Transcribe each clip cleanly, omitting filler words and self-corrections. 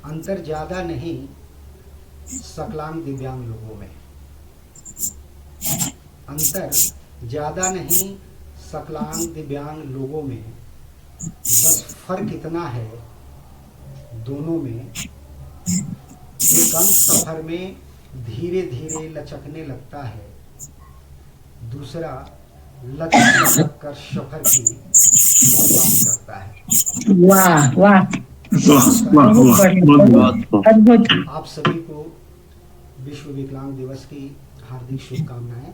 अंतर ज्यादा नहीं सकलांग दिव्यांग लोगों में। अंतर ज्यादा नहीं सकलांग दिव्यांग लोगों में, बस फर्क इतना है दोनों में, एक अंक सफर में धीरे धीरे लचकने लगता है, दूसरा लचक लचक कर सफर की शुरुआत करता है। वाह वाह, अद्भुत। आप सभी को विश्व विकलांग दिवस की हार्दिक शुभकामनाएं।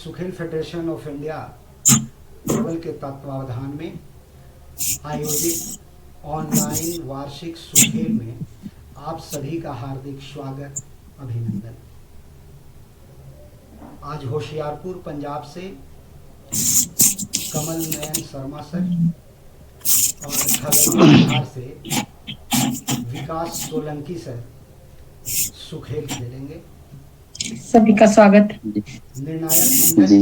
सुखेल फेडरेशन ऑफ इंडिया केवल के तत्वावधान में आयोजित ऑनलाइन वार्षिक सुखेल में आप सभी का हार्दिक स्वागत, अभिनंदन। आज होशियारपुर पंजाब से कमल नयन शर्मा सर और खगड़िया बिहार से विकास सोलंकी सर सुखेल खेलेंगे। सभी का स्वागत। निर्णायक मंडल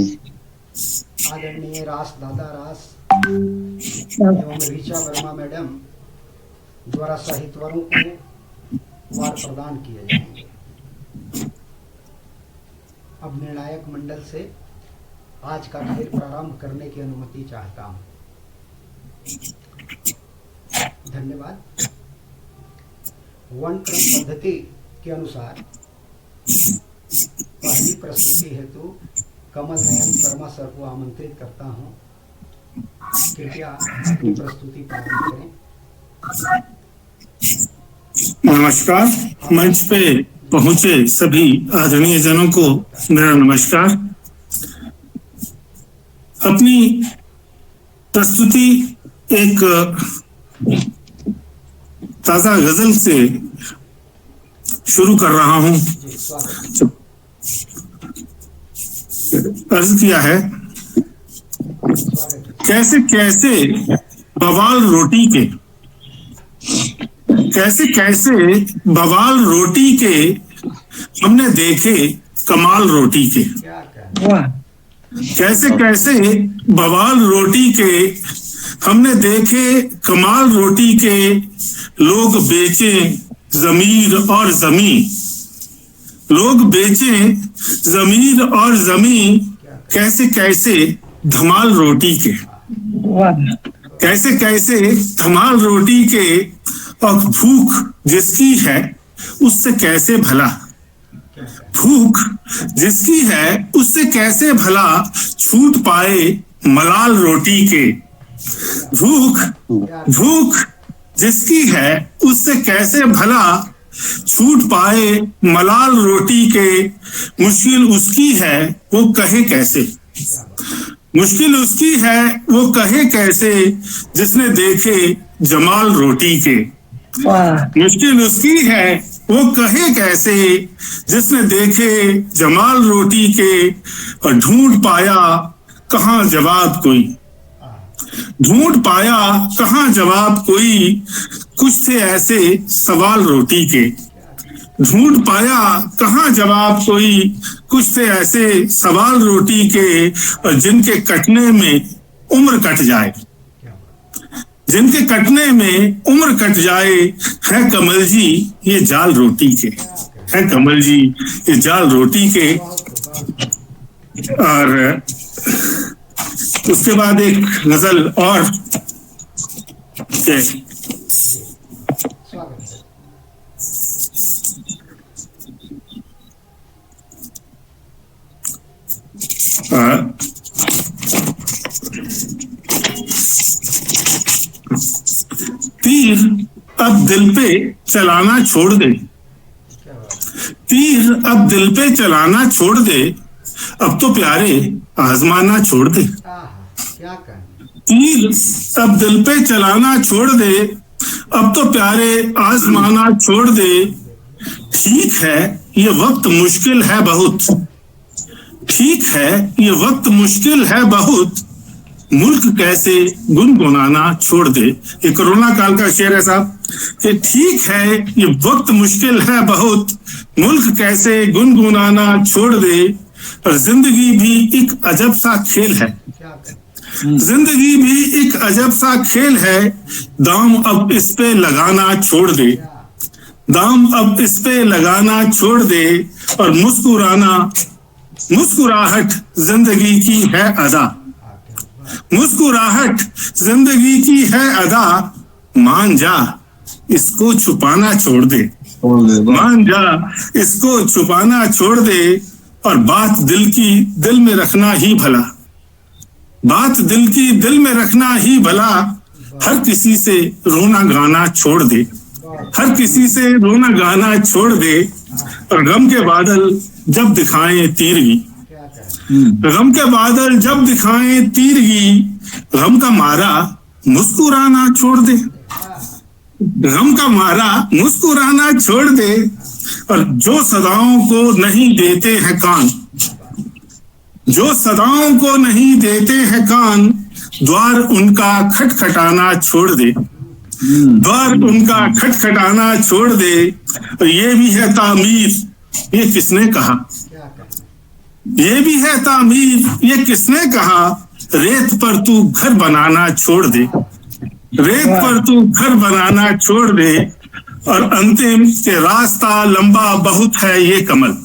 आदरणीय रास दादा रास एवं ऋचा वर्मा मैडम द्वारा साहित्यवरों को वार प्रदान किए जाएंगे। अब निर्णायक मंडल से आज का खेल प्रारंभ करने की अनुमति चाहता हूं। धन्यवाद। वर्णक्रम पद्धति के अनुसार पहली प्रस्तुति हेतु कमल नयन शर्मा सर को आमंत्रित करता हूं। कृपया अपनी प्रस्तुति प्रारंभ करें। नमस्कार। मंच पे पहुंचे सभी आदरणीय जनों को मेरा नमस्कार। अपनी प्रस्तुति एक ताजा गजल से शुरू कर रहा हूं। अर्ज किया है, कैसे कैसे बवाल रोटी के, कैसे कैसे बवाल रोटी के हमने देखे कमाल रोटी के। कैसे कैसे बवाल रोटी के हमने देखे कमाल रोटी के, लोग बेचे जमीर और जमी, लोग बेचे जमीर और जमी, कैसे कैसे धमाल रोटी के, कैसे कैसे धमाल रोटी के, और भूख जिसकी है उससे कैसे भला, भूख जिसकी है उससे कैसे भला छूट पाए मलाल रोटी के। भूख भूख जिसकी है उससे कैसे भला छूट पाए मलाल रोटी के, मुश्किल उसकी है वो कहे कैसे, मुश्किल उसकी है वो कहे कैसे, जिसने देखे जमाल रोटी के। मुश्किल उसकी है वो कहे कैसे, जिसने देखे जमाल रोटी के, और ढूंढ पाया कहाँ जवाब कोई, ढूंढ पाया कहाँ जवाब कोई, कुछ थे ऐसे सवाल रोटी के। ढूंढ पाया कहाँ जवाब कोई, कुछ थे ऐसे सवाल रोटी के, और जिनके कटने में उम्र कट जाए, जिनके कटने में उम्र कट जाए, है कमल जी ये जाल रोटी के, है कमल जी ये जाल रोटी के। और उसके बाद एक गजल और तीर अब दिल पे चलाना छोड़ दे, तीर अब दिल पे चलाना छोड़ दे, अब तो प्यारे आजमाना छोड़ दे। तीर अब दिल पे चलाना छोड़ दे, अब तो प्यारे आजमाना छोड़ दे। ठीक है ये वक्त मुश्किल है बहुत, ठीक है ये वक्त मुश्किल है बहुत, मुल्क कैसे गुनगुनाना छोड़ दे। ये कोरोना काल का शेर है साहब, कि ठीक है ये वक्त मुश्किल है बहुत, मुल्क कैसे गुनगुनाना छोड़ दे। और जिंदगी भी एक अजब सा खेल है, जिंदगी भी एक अजब सा खेल है, दाम अब इस पे लगाना छोड़ दे, दाम अब इस पे लगाना छोड़ दे, और मुस्कुराहट जिंदगी की है अदा, मुस्कुराहट जिंदगी की है अदा, मान जा इसको छुपाना छोड़ दे, मान जा इसको छुपाना छोड़ दे, और बात दिल की दिल में रखना ही भला, बात दिल की दिल में रखना ही भला, हर किसी से रोना गाना छोड़ दे, हर किसी से रोना गाना छोड़ दे, और गम के बादल जब दिखाएं तीरगी, गम के बादल जब दिखाएं तीरगी, गम का मारा मुस्कुराना छोड़ दे, गम का मारा मुस्कुराना छोड़ दे, और जो सदाओं को नहीं देते हैं कान, जो सदाओं को नहीं देते हैं कान, द्वार उनका खटखटाना छोड़ दे, द्वार उनका खटखटाना छोड़ दे, और ये भी है तामीर ये किसने कहा, ये भी है तामीर ये किसने कहा, रेत पर तू घर बनाना छोड़ दे, रेत पर तू घर बनाना छोड़ दे, और अंतिम के रास्ता लंबा बहुत है ये कमल,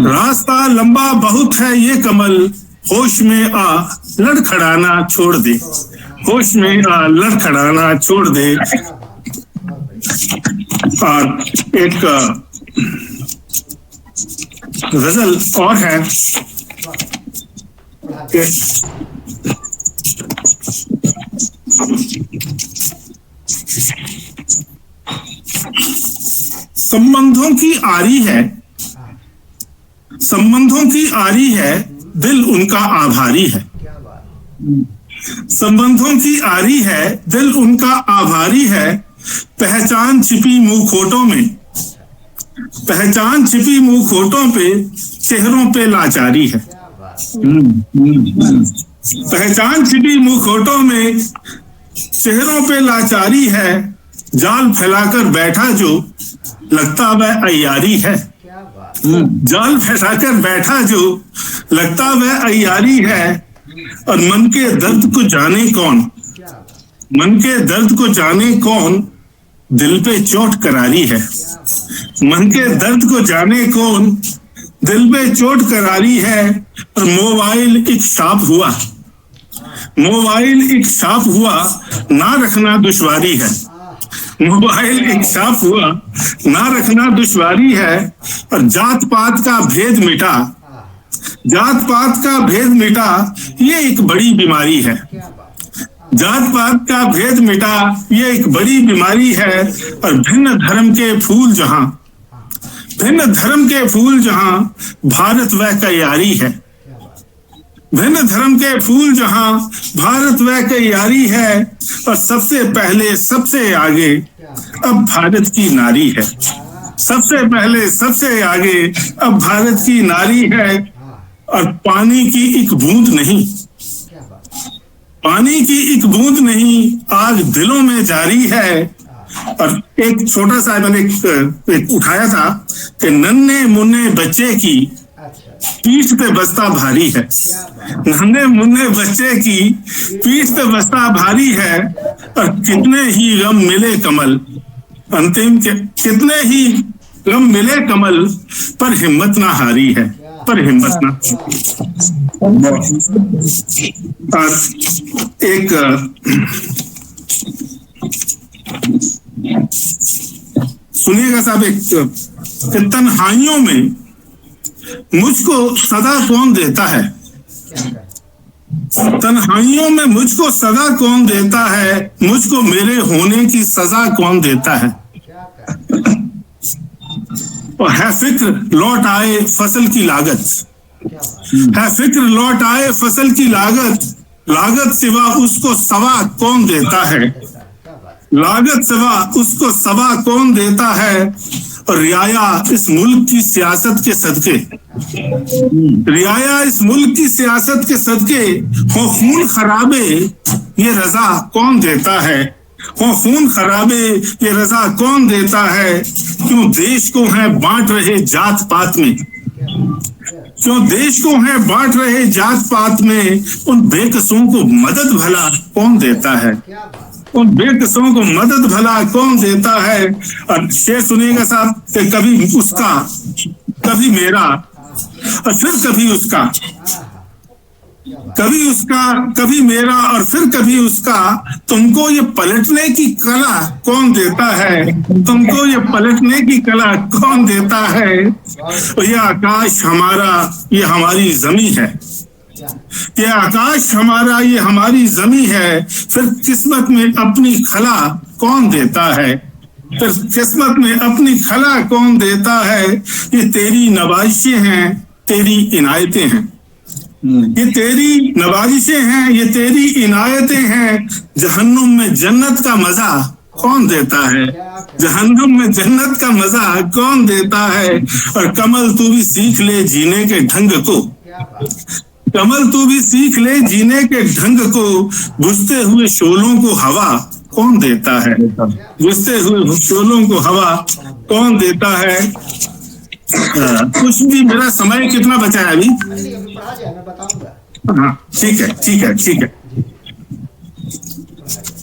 रास्ता लंबा बहुत है ये कमल, होश में आ लड़खड़ाना छोड़ दे, होश में आ लड़खड़ाना छोड़ दे। और एक गजल और है कि संबंधों की आरी है, संबंधों की आरी है, दिल उनका आभारी है, संबंधों की आरी है, दिल उनका आभारी है, पहचान छिपी मुखोटों में, पहचान छिपी मुखोटों पे, चेहरों पे लाचारी है, पहचान छिपी मुखोटों में, चेहरों पे लाचारी है, जाल फैलाकर बैठा जो लगता वह अय्यारी है, जाल फैलाकर बैठा जो लगता वह अय्यारी है, और मन के दर्द को जाने कौन, मन के दर्द को जाने कौन, दिल पे चोट करारी है, मन के दर्द को जाने कौन, दिल पे चोट करारी है, और मोबाइल एक शाप हुआ, मोबाइल एक शाप हुआ, ना रखना दुश्वारी है, मोबाइल एक शाप हुआ, ना रखना दुश्वारी है, और जात पात का भेद मिटा, जात पात का भेद मिटा, ये एक बड़ी बीमारी है, जात पात का भेद मिटा, ये एक बड़ी बीमारी है, और भिन्न धर्म के फूल जहां, भिन्न धर्म के फूल जहां, भारत वह तैयारी है, भिन्न धर्म के फूल जहां, भारत वह तैयारी है, और सबसे पहले सबसे आगे अब भारत की नारी है, सबसे पहले सबसे आगे अब भारत की नारी है, और पानी की एक बूंद नहीं, पानी की एक बूंद नहीं, आज दिलों में जारी है। और एक छोटा सा मैंने एक उठाया था कि नन्हे मुन्ने बच्चे की पीठ पे बस्ता भारी है, नन्हे मुन्ने बच्चे की पीठ पे बस्ता भारी है, और कितने ही गम मिले कमल, अंतिम के कितने ही गम मिले कमल, पर हिम्मत ना हारी है, पर हिम्मत ना। और एक सुनिएगा साहब, एक तन्हाइयों में मुझको सदा कौन देता है, तन्हाइयों में मुझको सदा कौन देता है, मुझको मेरे होने की सजा कौन देता है, और है फिक्र लौट आए फसल की लागत, है फिक्र लौट आए फसल की लागत, लागत सिवा उसको सवा कौन देता है, लागत सिवा उसको सवा कौन देता है, और रियाया इस मुल्क की सियासत के सदके, रियाया इस मुल्क की सियासत के सदके, हो खून खराबे ये रजा कौन देता है, हो खून खराबे ये रजा कौन देता है, क्यों देश को है बांट रहे जात पात में, क्यों देश को है बांट रहे जात पात में, उन बेकसों को मदद भला कौन देता है? क्या बात। उन बेकसों को मदद भला कौन देता है? और शेर सुनिएगा साहब कि कभी उसका, कभी मेरा, और फिर कभी उसका, क्या बात। कभी उसका, कभी मेरा और फिर कभी उसका। तुमको ये पलटने की कला कौन देता है? तुमको ये पलटने की कला कौन देता है? ये आकाश हमारा, ये हमारी जमी है। क्या। ये आकाश हमारा, ये हमारी जमी है। फिर किस्मत में अपनी खला कौन देता है? फिर किस्मत में अपनी खला कौन देता है? ये तेरी नवाजिशें हैं, तेरी इनायतें हैं। ये तेरी नवाजिशें हैं, ये तेरी इनायतें हैं। जहन्नुम में जन्नत का मजा कौन देता है? जहन्नुम में जन्नत का मजा कौन देता है? और कमल तू भी सीख ले जीने के ढंग को, क्या बात। कमल तू भी सीख ले जीने के ढंग को। बुझते हुए शोलों को हवा कौन देता है? बुझते हुए शोलों को हवा कौन देता है? कुछ भी, मेरा समय कितना बचा है अभी? नहीं, अभी पढ़ा जाए, मैं बताऊंगा। हाँ ठीक है, ठीक है, ठीक है।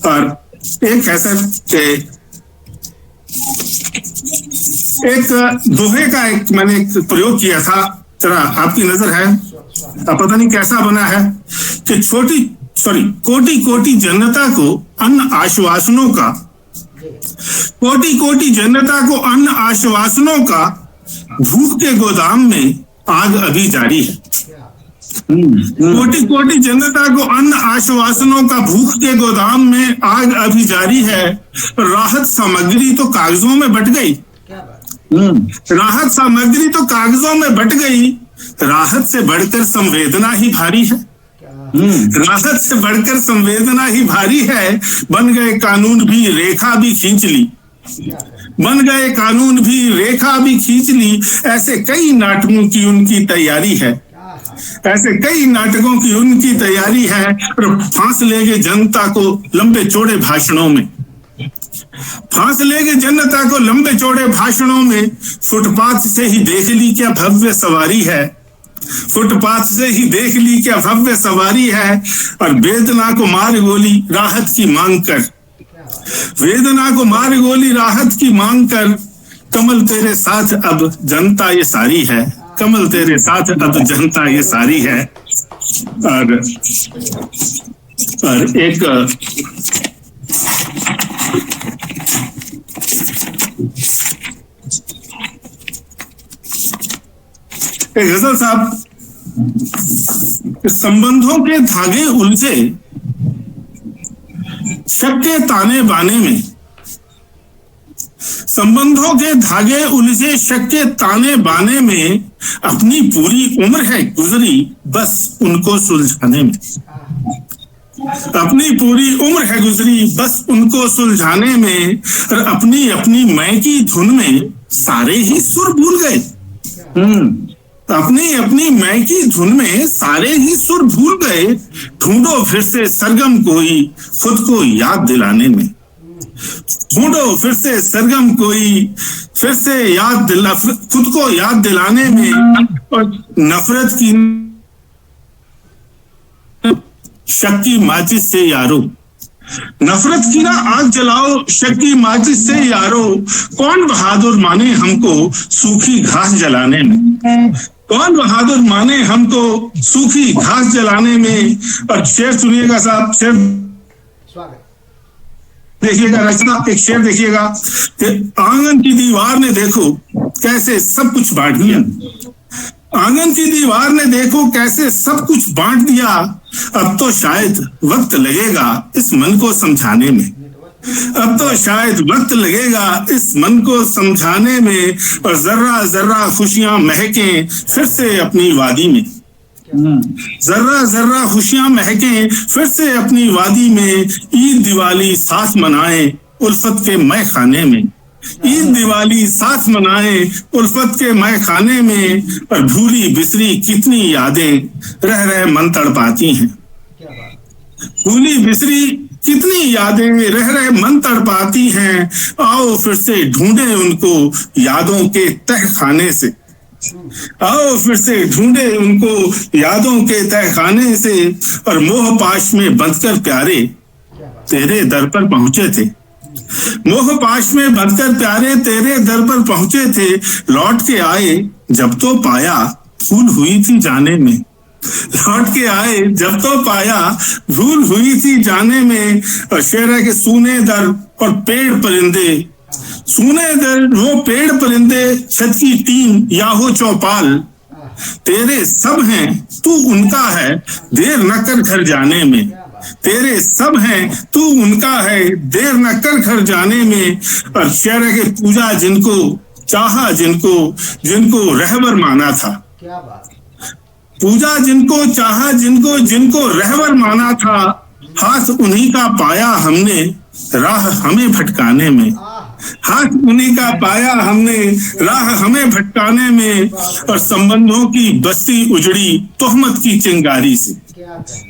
और एक ऐसा एक दोहे का एक मैंने एक प्रयोग किया था, जरा आपकी नजर है, अब पता नहीं कैसा बना है कि कोटि कोटि जनता को अन्न आश्वासनों का, कोटि कोटि जनता को अन्न आश्वासनों का, भूख के गोदाम में आग अभी जारी है। कोटि कोटि जनता को अन्न आश्वासनों का, भूख के गोदाम में आग अभी जारी है। राहत सामग्री तो कागजों में बट गई, क्या बात। राहत सामग्री तो कागजों में बट गई। राहत से बढ़कर संवेदना ही भारी है, राहत से बढ़कर संवेदना ही भारी है। बन गए कानून भी रेखा भी खींच ली, बन गए कानून भी रेखा भी खींच ली। ऐसे कई नाटकों की उनकी तैयारी है, ऐसे कई नाटकों की उनकी तैयारी है। और फांस लेंगे जनता को लंबे चौड़े भाषणों में, फांस लेंगे जनता को लंबे चौड़े भाषणों में। फुटपाथ से ही देख ली क्या भव्य सवारी है, फुटपाथ से ही देख ली क्या भव्य सवारी है। और वेदना को मार गोली राहत की मांग कर, वेदना को मार गोली राहत की मांग कर। कमल तेरे साथ अब जनता ये सारी है, कमल तेरे साथ अब जनता ये सारी है। और एक गजल साहब, संबंधों के धागे उलझे शक के ताने बाने में, संबंधों के धागे उलझे शक के ताने बाने में। अपनी पूरी उम्र है गुजरी बस उनको सुलझाने में, अपनी पूरी उम्र है गुजरी बस उनको सुलझाने में। और अपनी अपनी मैं की धुन में सारे ही सुर भूल गए, अपनी अपनी मैं की धुन में सारे ही सुर भूल गए। ढूंढो फिर से सरगम कोई खुद को याद दिलाने में, ढूंढो फिर से सरगम कोई फिर से खुद को याद दिलाने में। और नफरत की शक की माचिस से यारो, नफरत की ना आग जलाओ शक की माचिस से यारो। कौन बहादुर माने हमको सूखी घास जलाने में, कौन बहादुर माने हमको सूखी घास जलाने में। और शेर सुनिएगा साहब, शेर स्वागत। देखिएगा रचना, एक शेर देखिएगा। आंगन की दीवार ने देखो कैसे सब कुछ बांट दिया, आंगन की दीवार ने देखो कैसे सब कुछ बांट दिया। अब तो शायद वक्त लगेगा इस मन को समझाने में, अब तो शायद वक्त लगेगा इस मन को समझाने में। और जर्रा जर्रा खुशियां महके फिर से अपनी वादी में, जर्रा जर्रा खुशियां महके फिर से अपनी वादी में। ईद दिवाली साथ मनाए उल्फत के मैं खाने में, ईद दिवाली साथ मनाए उल्फत के मैं खाने में। और भूली बिसरी कितनी यादें रह रहे मन तड़पाती हैं, भूली बिसरी कितनी यादें रह रहे मन तड़पाती हैं। आओ फिर से ढूंढे उनको यादों के तह खाने से, आओ फिर से ढूंढे उनको यादों के तहखाने से, और मोह पाश में बंधकर प्यारे तेरे दर पर पहुंचे थे। मोह पाश में बंधकर प्यारे तेरे दर पर पहुंचे थे, लौट के आए जब तो पाया भूल हुई थी जाने में। लौट के आए जब तो पाया भूल हुई थी जाने में। और शेर है कि सूने दर और पेड़ परिंदे, सूने दर वो पेड़ परिंदे, छत की टीन या हो चौपाल, तेरे सब हैं तू उनका है, देर न कर घर जाने में। तेरे सब हैं तू उनका है, देर न कर घर जाने में। और शेर है कि पूजा जिनको चाहा जिनको, जिनको रहबर माना था। क्या बात। पूजा जिनको चाहा जिनको, जिनको रहबर माना था, हाथ उन्हीं का पाया हमने राह हमें भटकाने में। हाथ उन्हीं का पाया हमने राह हमें भटकाने में। और संबंधों की बस्ती उजड़ी तोहमत की चिंगारी से। क्या कहना।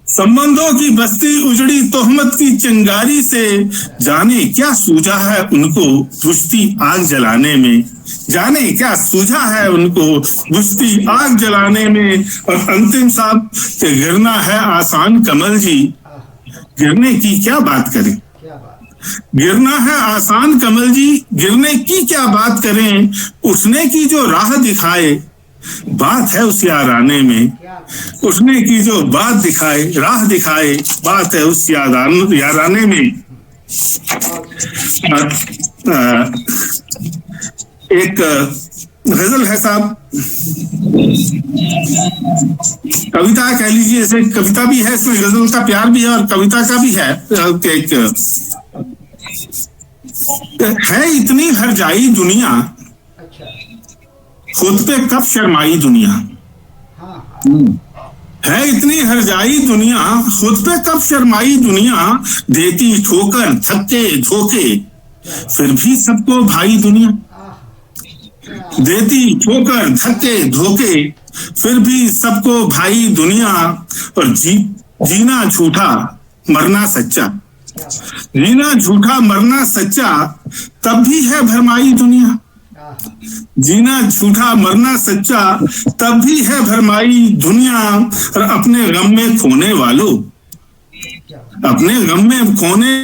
संबंधों की बस्ती उजड़ी तोहमत की चिंगारी से, जाने क्या सूझा है उनको बुझती आग जलाने में। जाने क्या सूझा है उनको बुझती आग जलाने में। और अंतिम साहब कि गिरना है आसान कमल जी, गिरने की क्या बात करें। क्या बात। गिरना है आसान कमल जी, गिरने की क्या बात करें। उठने की जो राह दिखाए बात है उस याराने में। उठने की जो बात दिखाए राह दिखाए बात है उस याराने में। एक गजल है साहब, कविता कह लीजिए, ऐसे कविता भी है इसमें, गजल का प्यार भी है और कविता का भी है। एक है इतनी हर जाई दुनिया, खुद पे कब शर्माई दुनिया। है इतनी हर जाई दुनिया, खुद पे कब शर्माई दुनिया। देती ठोकर धक्के धोखे फिर भी सबको भाई दुनिया। देती ठोकर धक्के धोखे फिर भी सबको भाई दुनिया। और जीना झूठा मरना सच्चा, जीना झूठा मरना सच्चा, तब भी है भरमाई दुनिया। जीना झूठा मरना सच्चा, तब भी है भरमाई दुनिया। और अपने गम में खोने वालों, अपने गम में खोने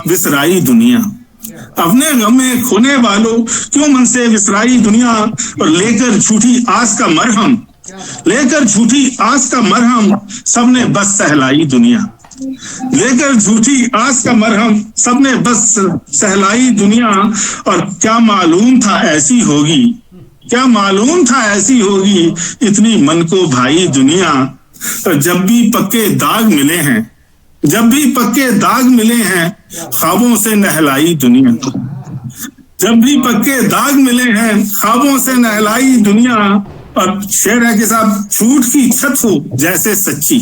विसराई दुनिया। अपने गम में खोने वालों क्यों मन से विसराई दुनिया। और लेकर झूठी आस का मरहम, लेकर झूठी आस का मरहम, सबने बस सहलाई दुनिया। लेकर झूठी आस का मरहम, सबने बस सहलाई दुनिया। और क्या मालूम था ऐसी होगी, क्या मालूम था ऐसी होगी, इतनी मन को भाई दुनिया। और जब भी पक्के दाग मिले हैं, जब भी पक्के दाग मिले हैं, ख्वाबों से नहलाई दुनिया। जब भी पक्के दाग मिले हैं, ख्वाबों से नहलाई दुनिया। और शेर है कि साहब, झूठ की छत हो जैसे सच्ची,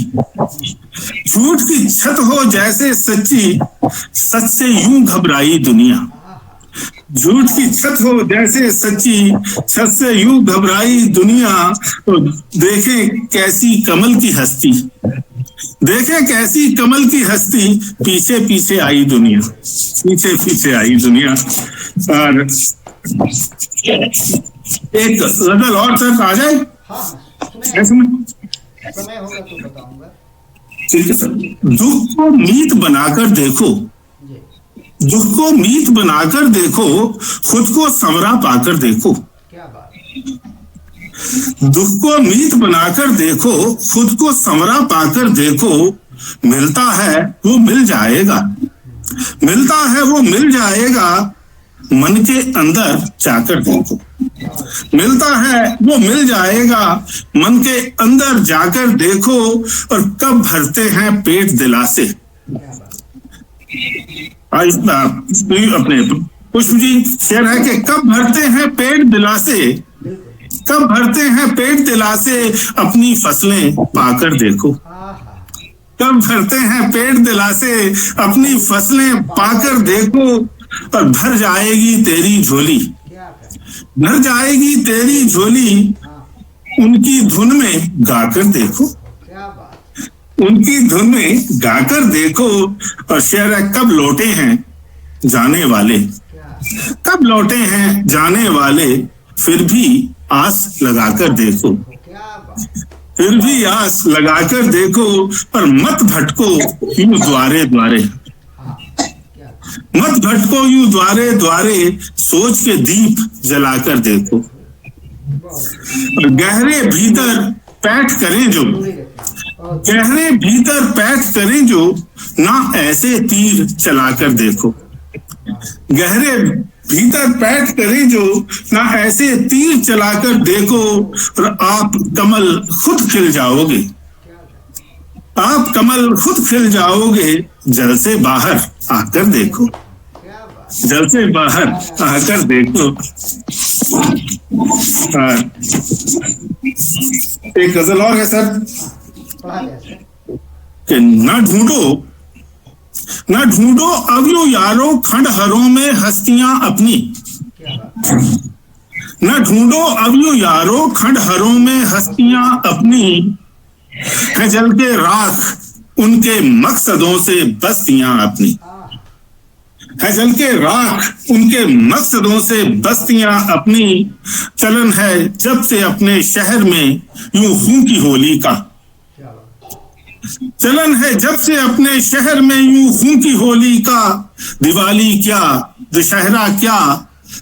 झूठ की छत हो जैसे सच्ची, सच से यूं घबराई दुनिया। झूठ की छत हो जैसे सच्ची, छत से यूं घबराई दुनिया। तो देखें कैसी कमल की हस्ती, देखें कैसी कमल की हस्ती, पीछे पीछे आई दुनिया, पीछे पीछे आई दुनिया। और एक गजल और सर आ जाए। समय होगा तो बताऊंगा। ठीक है सर। दुख को मीत बनाकर देखो, दुख को मीत बनाकर देखो, खुद को संवरा पाकर देखो। क्या बात। दुख को मीत बनाकर देखो, खुद को संवरा पाकर देखो। मिलता है वो मिल जाएगा, मिलता है वो मिल जाएगा, मन के अंदर जाकर देखो। मिलता है वो मिल जाएगा, मन के अंदर जाकर देखो। और कब भरते हैं पेट दिलासे, अपने पुष्प जी शेर है कि कब भरते हैं पेट दिलासे, कब भरते हैं पेट दिलासे, अपनी फसलें पाकर देखो। कब भरते हैं पेट दिलासे, अपनी फसलें पाकर देखो। और भर जाएगी तेरी झोली, भर जाएगी तेरी झोली, उनकी धुन में गाकर देखो, उनकी धुन में गाकर देखो। और शेर है कब लौटे हैं, जाने वाले, कब लौटे हैं जाने वाले, फिर भी आस लगाकर देखो, फिर भी आस लगाकर देखो, पर मत भटको यूं द्वारे द्वारे, मत भटको यूं द्वारे द्वारे, सोच के दीप जलाकर देखो। और गहरे भीतर पैठ करें जो, गहरे भीतर पैठ करें जो, ना ऐसे तीर चलाकर देखो, गहरे भीतर पैठ करें जो, ना ऐसे तीर चलाकर देखो, और आप कमल खुद खिल जाओगे, आप कमल खुद खिल जाओगे, जल से बाहर आकर देखो, जल से बाहर आकर देखो। एक गजल और है सर कि न ढूंढो अब यूं यारो खंडहरों में हस्तियां अपनी, न ढूंढो अब यूं यारो खंडहरों में हस्तियां अपनी, है जल के राख उनके मकसदों से बस्तियां अपनी, है जल के राख उनके मकसदों से बस्तियां अपनी, चलन है जब से अपने शहर में यूं खून की होली का, चलन है जब से अपने शहर में यूं खून की होली का, दिवाली क्या दशहरा क्या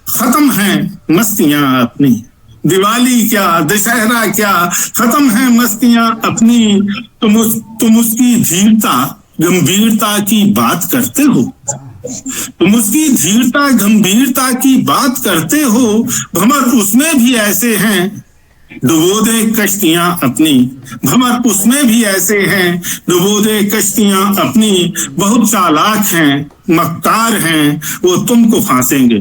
खत्म है मस्तियां अपनी, दिवाली क्या दशहरा क्या खत्म है मस्तियां अपनी, तुम उसकी धीरता गंभीरता की बात करते हो, तुम उसकी धीरता गंभीरता की बात करते हो, भंवर उसमें भी ऐसे हैं डुबो दे कश्तियां अपनी, भंवर उसमें भी ऐसे हैं डुबो दे कश्तियां अपनी, बहुत चालाक हैं मक्कार हैं वो तुमको फांसेंगे,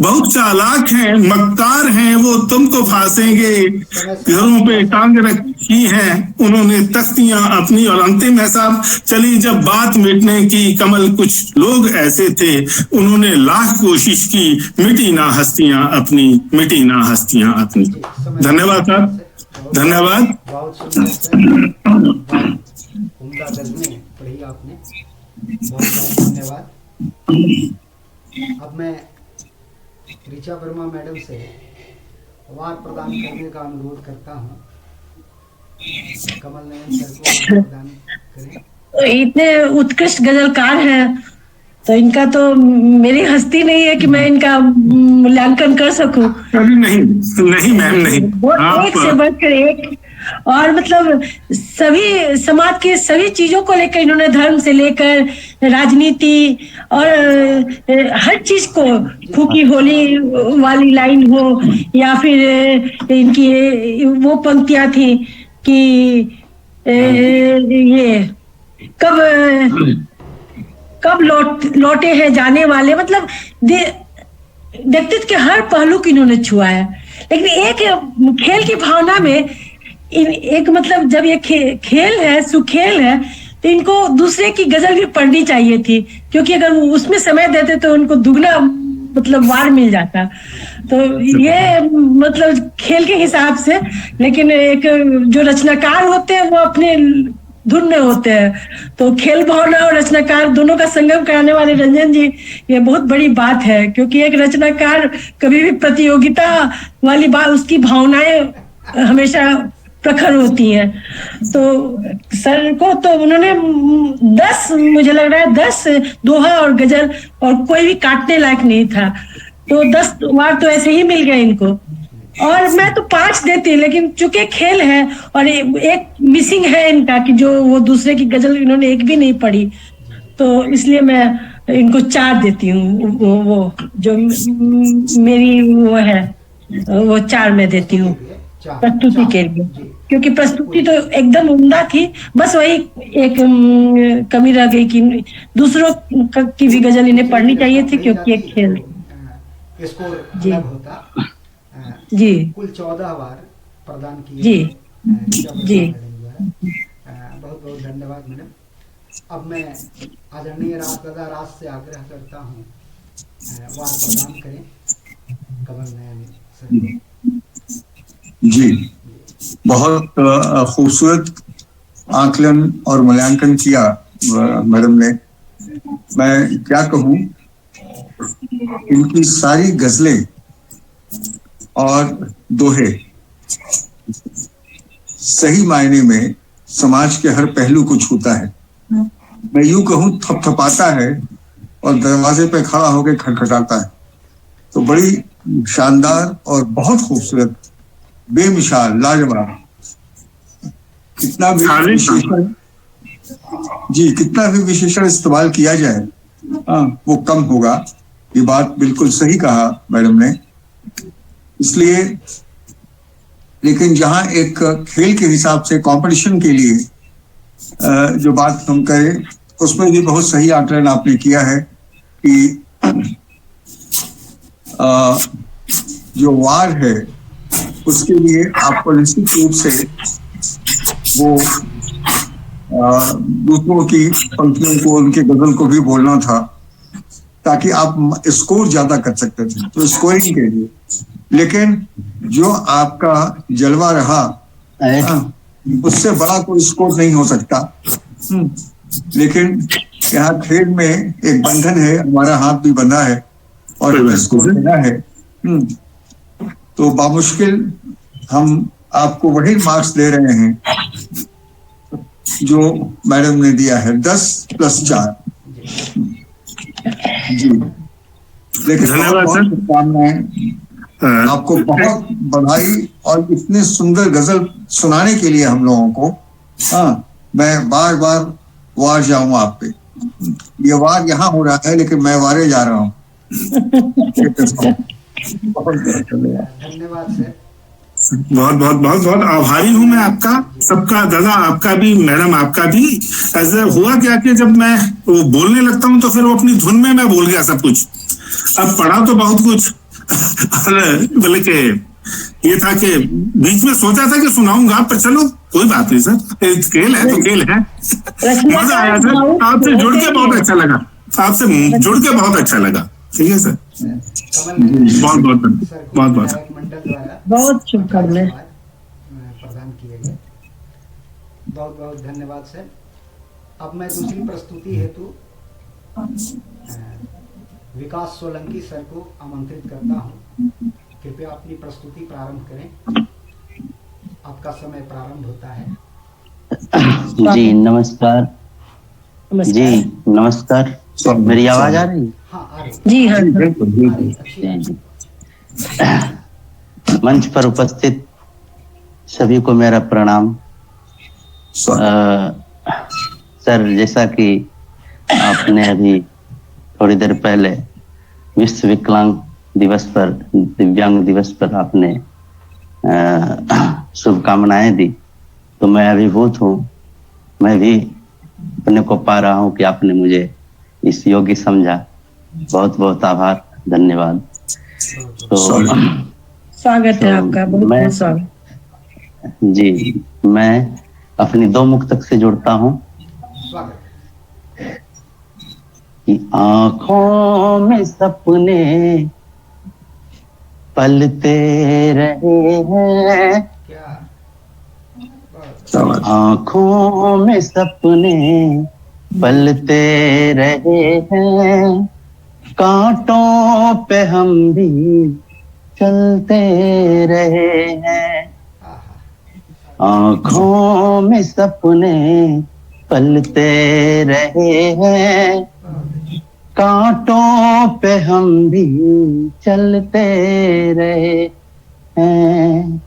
बहुत चालाक हैं मक्कार हैं वो तुमको फांसेंगे, घरों पे टांग रखी है उन्होंने तख्तियां अपनी। और अंतिम है साहब, चली जब बात मिटने की कमल कुछ लोग ऐसे थे, उन्होंने लाख कोशिश की मिटी ना हस्तियां अपनी, मिटी ना हस्तियां अपनी। धन्यवाद साहब, धन्यवाद। बहुत उम्दा गज़लें पढ़ी आपने, बहुत बहुत धन्यवाद। अब मैं ऋचा वर्मा मैडम से अवार्ड प्रदान करने का अनुरोध करता हूँ। कमल नयन सर को अवार्ड प्रदान करें। इतने उत्कृष्ट गजलकार हैं तो इनका तो मेरी हस्ती नहीं है कि मैं इनका मूल्यांकन कर सकूं। नहीं नहीं मैम नहीं, एक से बढ़कर एक, और मतलब सभी समाज के सभी चीजों को लेकर इन्होंने, धर्म से लेकर राजनीति और हर चीज को, फूकी होली वाली लाइन हो या फिर इनकी वो पंक्तियां थी कि ये कब लौटे हैं जाने वाले, मतलब व्यक्तित्व के हर पहलू को इन्होंने छुआ है। लेकिन एक खेल की भावना में एक मतलब जब ये खेल है, सुखेल है, तो इनको दूसरे की गजल भी पढ़नी चाहिए थी, क्योंकि अगर उसमें समय देते तो उनको दुगना मतलब वार मिल जाता। तो ये मतलब खेल के हिसाब से, लेकिन एक जो रचनाकार होते हैं वो अपने धुन में होते हैं, तो खेल भावना और रचनाकार दोनों का संगम कराने वाले रंजन जी, ये बहुत बड़ी बात है। क्योंकि एक रचनाकार कभी भी प्रतियोगिता वाली बात, उसकी भावनाएं हमेशा प्रखर होती हैं। तो सर को तो उन्होंने 10, मुझे लग रहा है 10 दोहा और गजल, और कोई भी काटने लायक नहीं था, तो 10 बार तो ऐसे ही मिल गए इनको। और मैं तो 5 देती, लेकिन चूंकि खेल है और एक मिसिंग है इनका कि जो वो दूसरे की गजल इन्होंने एक भी नहीं पढ़ी, तो इसलिए मैं इनको 4 देती हूँ। वो जो मेरी वो है वो 4 में देती हूँ प्रस्तुति के लिए, क्योंकि प्रस्तुति तो एकदम उम्दा थी। बस वही एक कमी रह गई कि दूसरों की भी गजल इन्हें पढ़नी चाहिए थी, क्योंकि एक खेल स्कोर अलग होता। जी कुल 14 बार प्रदान किए जी जी। बहुत बहुत धन्यवाद मैडम। अब मैं आदरणीय दादा राज से आग्रह करता हूँ वार प्रदान करें कमल नयन सर। जी, बहुत खूबसूरत आकलन और मूल्यांकन किया मैडम ने। मैं क्या कहूँ, इनकी सारी गजलें और दोहे सही मायने में समाज के हर पहलू को छूता है। मैं यूं कहूँ, थपथपाता है और दरवाजे पे खड़ा होकर खटखटाता है। तो बड़ी शानदार और बहुत खूबसूरत, बेमिसाल, लाजवाब। कितना भी विशेषण, जी कितना भी विशेषण इस्तेमाल किया जाए वो कम होगा। ये बात बिल्कुल सही कहा मैडम ने। इसलिए लेकिन जहां एक खेल के हिसाब से कंपटीशन के लिए जो बात हम करें, उसमें भी बहुत सही आकलन आपने किया है कि जो वार है उसके लिए आपको निश्चित रूप से वो दूसरों की पंक्तियों को, उनके गजल को भी बोलना था ताकि आप स्कोर ज्यादा कर सकते थे, तो स्कोरिंग के लिए। लेकिन जो आपका जलवा रहा उससे बड़ा कोई स्कोर नहीं हो सकता। लेकिन यहाँ खेल में एक बंधन है, हमारा हाथ भी बंधा है और स्कोर देना है। तो बामुश्किल हम आपको वही मार्क्स दे रहे हैं जो मैडम ने दिया है, 10+4। जी, लेकिन बहुत शुभकामनाएं आपको, बहुत बधाई। और इतने सुंदर गजल सुनाने के लिए हम लोगों को, मैं बार बार वार जाऊं आप पे। ये वार यहाँ हो रहा है लेकिन मैं वारे जा रहा हूँ। धन्यवाद सर। बहुत बहुत बहुत बहुत आभारी हूं मैं आपका, सबका, दादा आपका भी, मैडम आपका भी। ऐसे हुआ क्या कि जब मैं वो बोलने लगता हूं तो फिर वो अपनी धुन में मैं बोल गया सब कुछ। अब पढ़ा तो बहुत कुछ बल्कि ये था कि बीच में सोचा था कि सुनाऊंगा, पर चलो कोई बात नहीं सर, खेल है तो खेल है। मजा आया सर, आपसे जुड़ के बहुत अच्छा लगा, आपसे जुड़ के बहुत अच्छा लगा। ठीक है सर, बहुत बहुत बहुत शुभकामनाएं प्रदान किए गए। बहुत बहुत धन्यवाद सर। अब मैं दूसरी प्रस्तुति हेतु विकास सोलंकी सर को आमंत्रित करता हूं। कृपया अपनी प्रस्तुति प्रारंभ करें, आपका समय प्रारंभ होता है। जी नमस्कार। जी नमस्कार। मेरी आवाज आ रही है? हाँ आ रही। जी हाँ जी। मंच पर उपस्थित सभी को मेरा प्रणाम। सर, जैसा कि आपने अभी थोड़ी देर पहले विश्व विकलांग दिवस पर, दिव्यांग दिवस पर आपने शुभकामनाएं दी, तो मैं अभिभूत हूँ। मैं भी अपने को पा रहा हूँ कि आपने मुझे इस योग्य समझा। बहुत बहुत आभार, धन्यवाद। तो स्वागत है आपका, बहुत बहुत स्वागत। जी, मैं अपनी 2 मुक्तक से जुड़ता हूँ। कि आँखों में सपने पलते रहे हैं, आँखों में सपने पलते रहे हैं, कांटों पे हम भी चलते रहे हैं। आँखों में सपने पलते रहे हैं, कांटों पे हम भी चलते रहे हैं।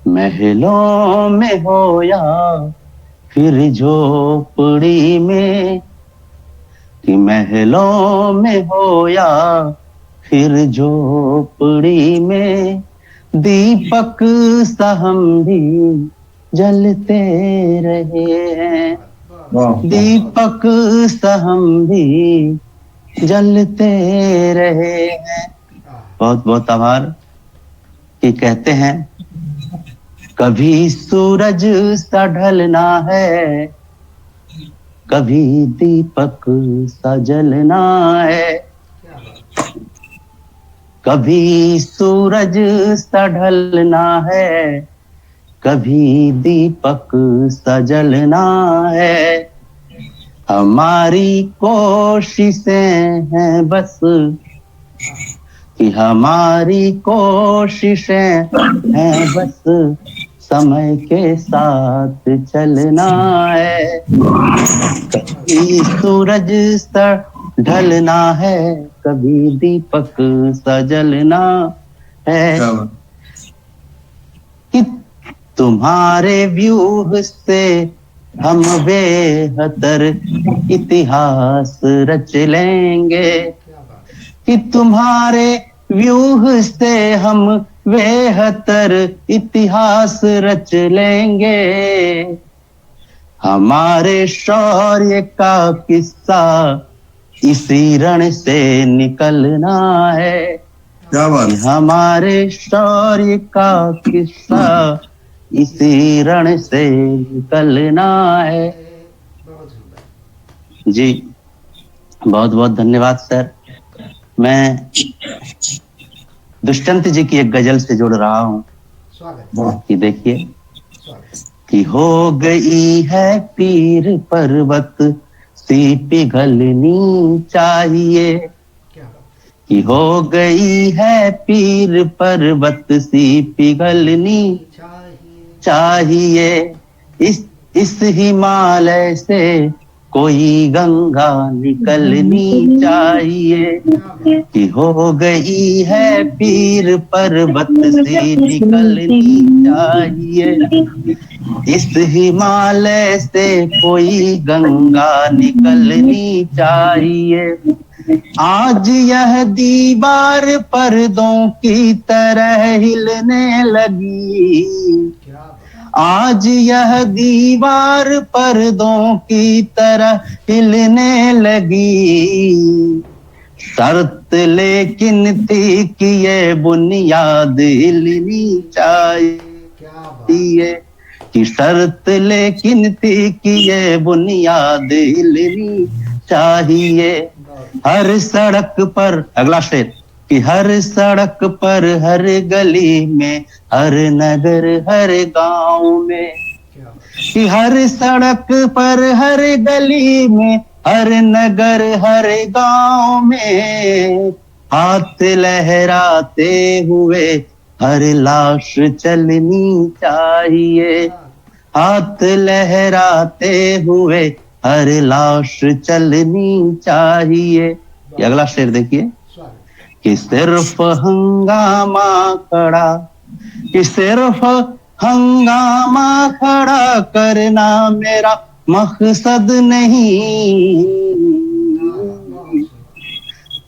महलों में हो या फिर झोपड़ी में, कि महलों में हो या फिर झोपड़ी में, दीपक सा हम भी जलते रहे हैं, दीपक सा हम भी जलते रहे हैं। बहुत बहुत आभार। कि कहते हैं कभी सूरज सा ढलना है, कभी दीपक सा जलना है, कभी सूरज सा ढलना है, कभी दीपक सा जलना है। हमारी कोशिशें हैं बस कि हमारी कोशिशें हैं बस समय के साथ चलना है। कभी सूरज सा ढलना है, कभी दीपक सा जलना है। कि तुम्हारे व्यूह से हम बेहतर इतिहास रच लेंगे। कि तुम्हारे व्यूह से हम बेहतर इतिहास रच लेंगे। हमारे शौर्य का किस्सा इसी रण से निकलना है। क्या बात। हमारे शौर्य का किस्सा इसी रण से निकलना है। जी बहुत बहुत धन्यवाद सर। मैं दुष्यंत जी की एक गजल से जुड़ रहा हूँ कि देखिए कि हो गई है पीर पर्वत सी पिघलनी चाहिए। कि हो गई है पीर पर्वत सी पिघलनी चाहिए। इस हिमालय से कोई गंगा निकलनी चाहिए। कि हो गई है पीर पर्वत से निकलनी चाहिए। इस हिमालय से कोई गंगा निकलनी चाहिए। आज यह दीवार पर्दों की तरह हिलने लगी। आज यह दीवार पर्दों की तरह हिलने लगी। शर्त लेकिन थी कि ये बुनियाद हिलनी चाहिए। कि शर्त लेकिन थी कि ये बुनियाद हिलनी चाहिए। हर सड़क पर, अगला शेर, कि हर सड़क पर, हर गली में, हर नगर, हर गांव में। कि हर सड़क पर, हर गली में, हर नगर, हर गांव में हाथ लहराते हुए हर लाश चलनी चाहिए। हाथ लहराते हुए हर लाश चलनी चाहिए। ये अगला शेर देखिए कि सिर्फ हंगामा खड़ा, कि सिर्फ हंगामा खड़ा करना मेरा मकसद नहीं।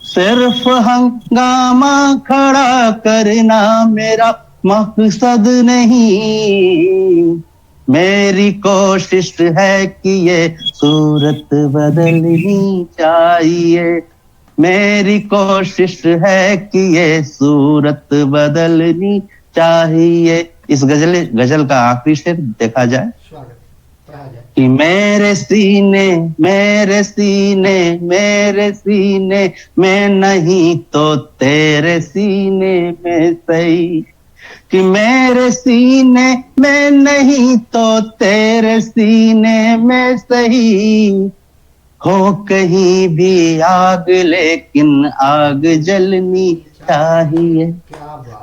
सिर्फ हंगामा खड़ा करना मेरा मकसद नहीं। मेरी कोशिश है कि ये सूरत बदलनी चाहिए। मेरी कोशिश है कि ये सूरत बदलनी चाहिए। इस गजल का आखिरी शेर देखा जाए कि मेरे सीने, मेरे सीने, मेरे सीने में नहीं तो तेरे सीने में सही। कि मेरे सीने में नहीं तो तेरे सीने में सही। हो कहीं भी आग लेकिन आग जलनी चाहिए।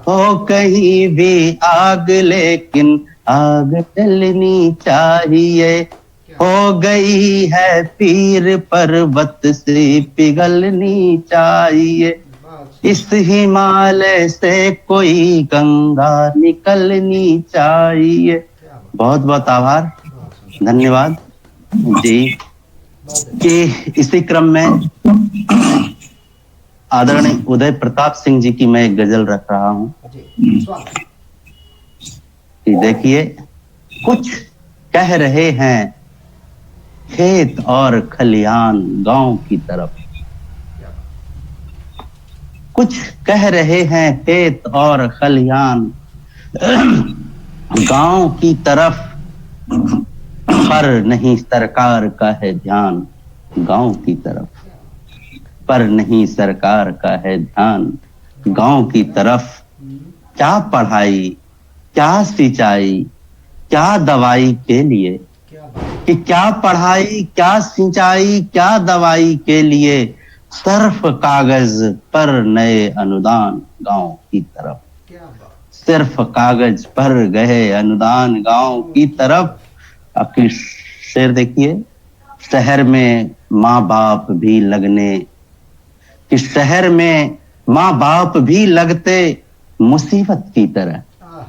हो कहीं भी आग लेकिन आग जलनी चाहिए। हो गई है पीर पर्वत से पिघलनी चाहिए। इस हिमालय से कोई गंगा निकलनी चाहिए। बहुत बहुत आभार, धन्यवाद जी। कि इसी क्रम में आदरणीय उदय प्रताप सिंह जी की मैं एक गजल रख रहा हूँ कि देखिए, कुछ कह रहे हैं खेत और खलियान गांव की तरफ। कुछ कह रहे हैं खेत और खलियान गांव की तरफ, पर नहीं सरकार का है ध्यान गांव की तरफ। पर नहीं सरकार का है ध्यान गांव की तरफ। क्या पढ़ाई, क्या सिंचाई, क्या दवाई के लिए कि क्या पढ़ाई, क्या सिंचाई, क्या दवाई के लिए सिर्फ कागज पर नए अनुदान गांव की तरफ, क्या बात। सिर्फ कागज पर गए अनुदान गांव की तरफ। आपकी शेर देखिए, शहर में माँ बाप भी लगने, कि शहर में माँ बाप भी लगते मुसीबत की तरह, आह,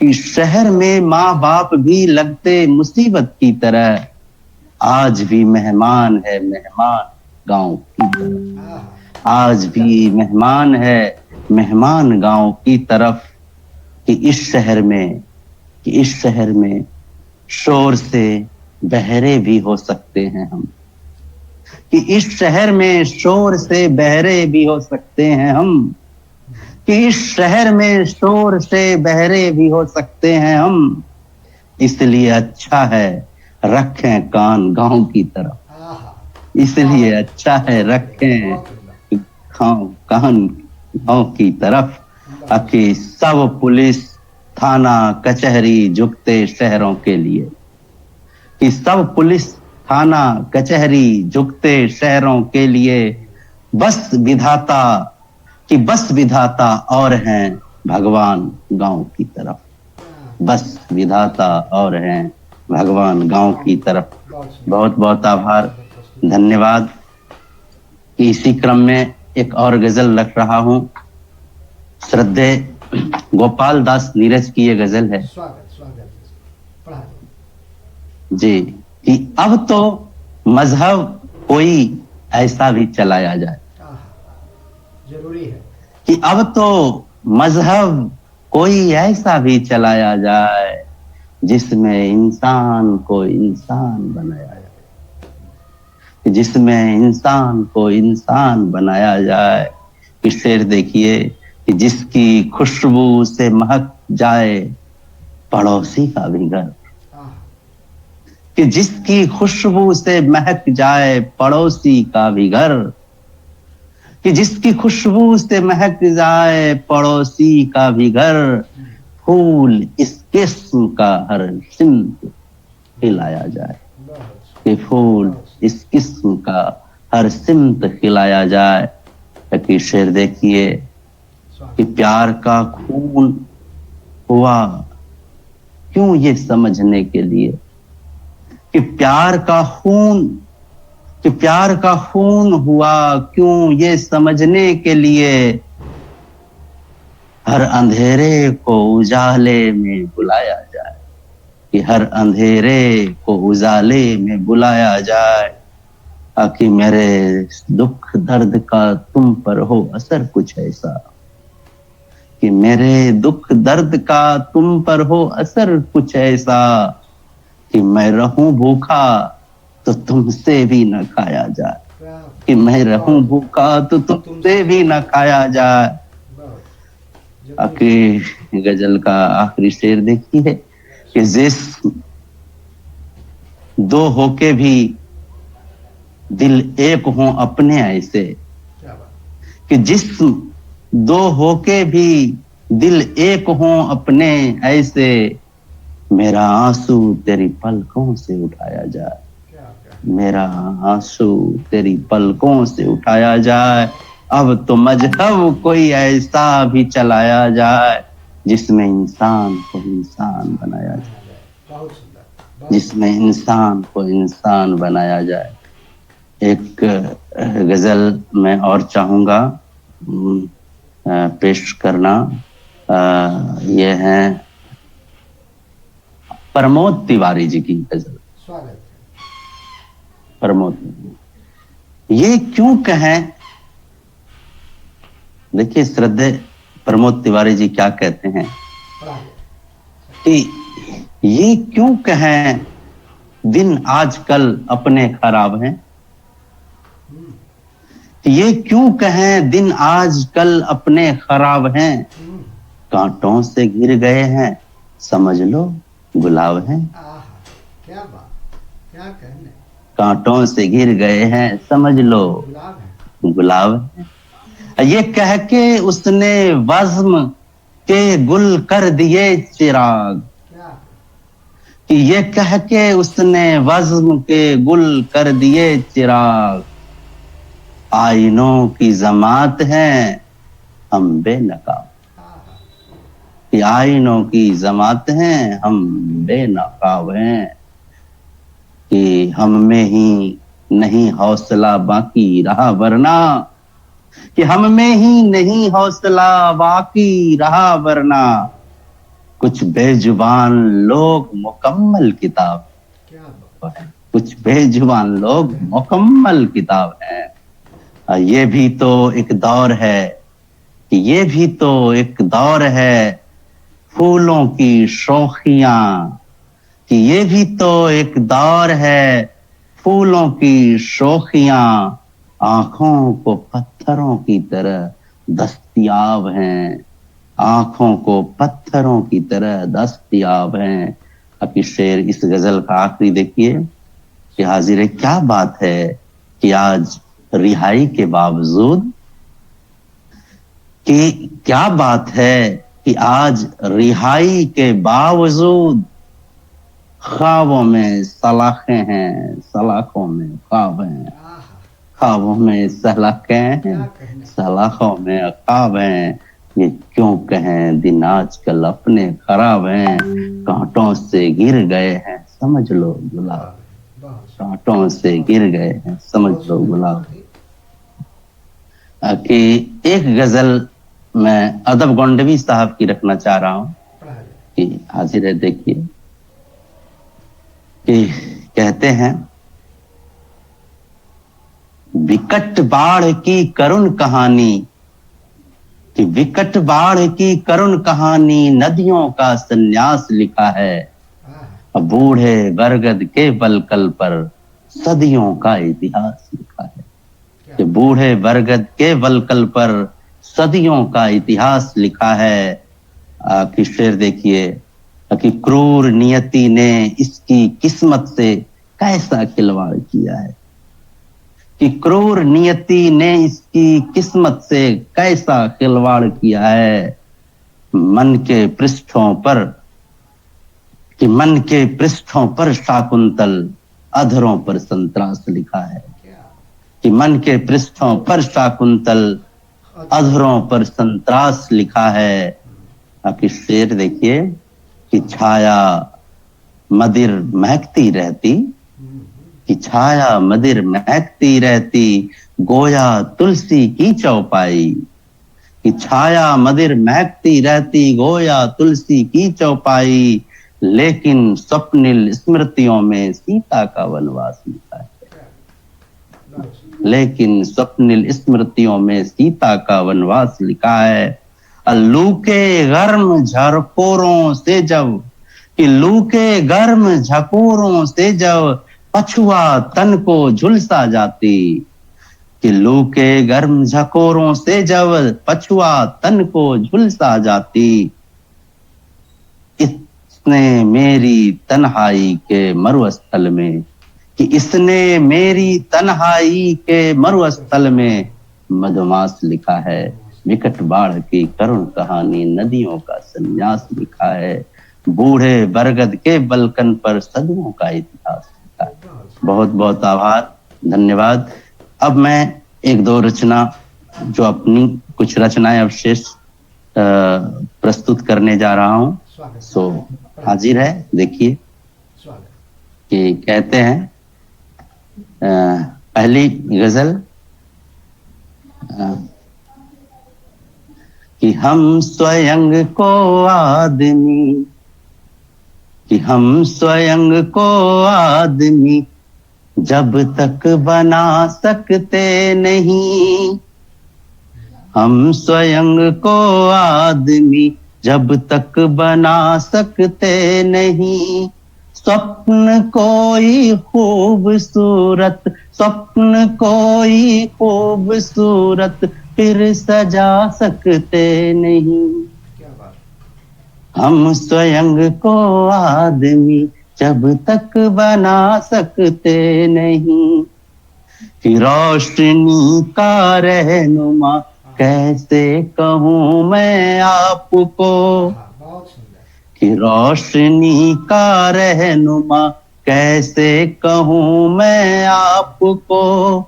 कि शहर में माँ बाप भी लगते मुसीबत की तरह। आज भी मेहमान है मेहमान गांव की तरफ, आह, आज भी मेहमान है मेहमान गांव की तरफ। कि इस शहर में, कि इस शहर में शोर से बहरे भी हो सकते हैं हम, कि इस शहर में शोर से बहरे भी हो सकते हैं हम, कि इस शहर में शोर से बहरे भी हो सकते हैं हम। इसलिए अच्छा है रखें कान गांव की तरफ, आह, इसलिए अच्छा है रखें बहुत सुंदर। कान गांव की तरफ। कि सब पुलिस थाना कचहरी झुकते शहरों के लिए, कि सब पुलिस थाना कचहरी झुकते शहरों के लिए। बस विधाता, कि बस विधाता और हैं भगवान गांव की तरफ, बस विधाता और हैं भगवान गांव की तरफ। बहुत सुंदर। बहुत बहुत आभार, धन्यवाद। कि इसी क्रम में एक और गजल रख रहा हूं, श्रद्धेय गोपाल दास नीरज की ये गजल है स्वागत स्वागत, पढ़ा दो। जी। कि अब तो मजहब कोई ऐसा भी चलाया जाए, आह, जरूरी है। कि अब तो मजहब कोई ऐसा भी चलाया जाए जिसमें इंसान को इंसान बनाया जाए, जिसमें इंसान को इंसान बनाया जाए। कि शेर देखिए, कि जिसकी खुशबू से महक जाए पड़ोसी का भी घर, आह, कि जिसकी खुशबू से महक जाए पड़ोसी का भी घर, कि जिसकी खुशबू से महक जाए पड़ोसी का भी घर। फूल इस किस्म का हर सिमत खिलाया जाए, बहुत कि फूल इस किस्म का हर सिमत खिलाया जाए। कि शेर देखिए, कि स्वागत। प्यार का खून हुआ क्यों ये समझने के लिए, कि प्यार का खून, कि प्यार का खून हुआ क्यों ये समझने के लिए। हर अंधेरे को उजाले में बुलाया जाए, कि हर अंधेरे को उजाले में बुलाया जाए। कि मेरे दुख दर्द का तुम पर हो असर कुछ ऐसा, कि मेरे दुख दर्द का तुम पर हो असर कुछ ऐसा। कि मैं रहूं भूखा तो तुमसे भी न खाया जाए, क्या कि मैं रहूं भूखा तो तुमसे भी न खाया जाए। बहुत जरूरी है। कि गजल का आखिरी शेर देखिए, कि जिस दो होके भी दिल एक हो अपने ऐसे, क्या बात। कि जिस दो होके भी दिल एक हो अपने ऐसे। मेरा आंसू तेरी पलकों से उठाया जाए, क्या क्या। मेरा आंसू तेरी पलकों से उठाया जाए। अब तो मजहब कोई ऐसा भी चलाया जाए जिसमें इंसान को इंसान बनाया जाए, बहुत सुंदर। बहुत जिसमें इंसान को इंसान बनाया जाए। एक गजल मैं और चाहूंगा पेश करना। ये है प्रमोद तिवारी जी की गजल। स्वागत। प्रमोद, ये क्यों कहें, देखिए श्रद्धेय प्रमोद तिवारी जी क्या कहते हैं, पढ़ा दो। कि ये क्यों कहें दिन आजकल अपने खराब हैं, ये क्यों कहें दिन आजकल अपने खराब हैं। कांटों से घिर गए हैं समझ लो गुलाब हैं, आह, क्या बात, क्या कहने। कांटों से घिर गए हैं समझ लो गुलाब है। गुलाब हैं। ये कह के उसने वज़्म के गुल कर दिए चिराग, क्या। कि ये कह के उसने वज़्म के गुल कर दिए चिराग, आईनों की जमात है हम बेनकाब। कि आईनों की जमात हैं हम बेनकाब हैं, कि हम में ही नहीं हौसला बाकी रहा वरना, कि हम में ही नहीं हौसला बाकी रहा वरना, कुछ बेजुबान लोग मुकम्मल किताब है, कुछ बेजुबान लोग मुकम्मल किताब है। ये भी तो एक दौर है, कि ये भी तो एक दौर है फूलों की शोखियां, कि ये भी तो एक दौर है फूलों की शोखियां, आंखों को पत्थरों की तरह दस्तयाब हैं, आंखों को पत्थरों की तरह दस्तयाब हैं। अब इस शेर, इस गजल का आखिरी देखिए कि हाजिर क्या बात है कि आज रिहाई के बावजूद, कि क्या बात है कि आज रिहाई के बावजूद ख्वाबों में सलाखें हैं, सलाखों में ख्वाब हैं, ख्वाबों में सलाखें हैं, सलाखों में ख्वाब हैं। ये क्यों कहें दिन आजकल अपने खराब हैं, कांटों से गिर गए हैं समझ लो गुलाब, कांटों से गिर गए हैं समझ लो गुलाब। कि एक गजल मैं अदब गोंडवी साहब की रखना चाह रहा हूं, कि हाजिर है देखिए, कि कहते हैं, विकट बाढ़ की करुण कहानी, कि विकट बाढ़ की करुण कहानी नदियों का संन्यास लिखा है, बूढ़े बरगद के बलकल पर सदियों का इतिहास लिखा है, कि बूढ़े बरगद के बलकल पर सदियों का इतिहास लिखा है। कि शेर देखिए, कि क्रूर नियति ने इसकी किस्मत से कैसा खिलवाड़ किया है, कि क्रूर नियति ने इसकी किस्मत से कैसा खिलवाड़ किया है। मन के पृष्ठों पर, कि मन के पृष्ठों पर शाकुंतल अधरों पर संतरास लिखा है, कि मन के पृष्ठों पर शाकुंतल अधरों पर संतरास लिखा है। आपकी शेर देखिए, कि छाया मदिर महकती रहती, कि छाया मदिर महकती रहती गोया तुलसी की चौपाई, कि छाया मदिर महकती रहती गोया तुलसी की चौपाई, लेकिन स्वप्निल स्मृतियों में सीता का वनवास लिखा है, लेकिन स्वप्निल स्मृतियों में सीता का वनवास लिखा है। लू के गर्म झकोरों से जब, कि लू के गर्म झकोरों से जब पछुआ तन को झुलसा जाती, कि लू के गर्म झकोरों से जब पछुआ तन को झुलसा जाती, इसने मेरी तन्हाई के मरुस्थल में, कि इसने मेरी तन्हाई के मरुस्थल में मधुमास लिखा है। विकट बाढ़ की करुण कहानी नदियों का संन्यास लिखा है, बूढ़े बरगद के बलकन पर सदियों का इतिहास लिखा है। बहुत बहुत आभार, धन्यवाद। अब मैं एक दो रचना, जो अपनी कुछ रचनाएं अवशेष प्रस्तुत करने जा रहा हूं, सो हाजिर है देखिए। कि कहते हैं, पहली गजल, कि हम स्वयं को आदमी, कि हम स्वयं को आदमी जब तक बना सकते नहीं, हम स्वयं को आदमी जब तक बना सकते नहीं, स्वप्न कोई खूबसूरत, स्वप्न कोई खूबसूरत फिर सजा सकते नहीं, हम स्वयं को आदमी जब तक बना सकते नहीं, कि रोशनी का रहनुमा कैसे कहूँ मैं आपको, कि रोशनी का रहनुमा कैसे कहूँ मैं आपको,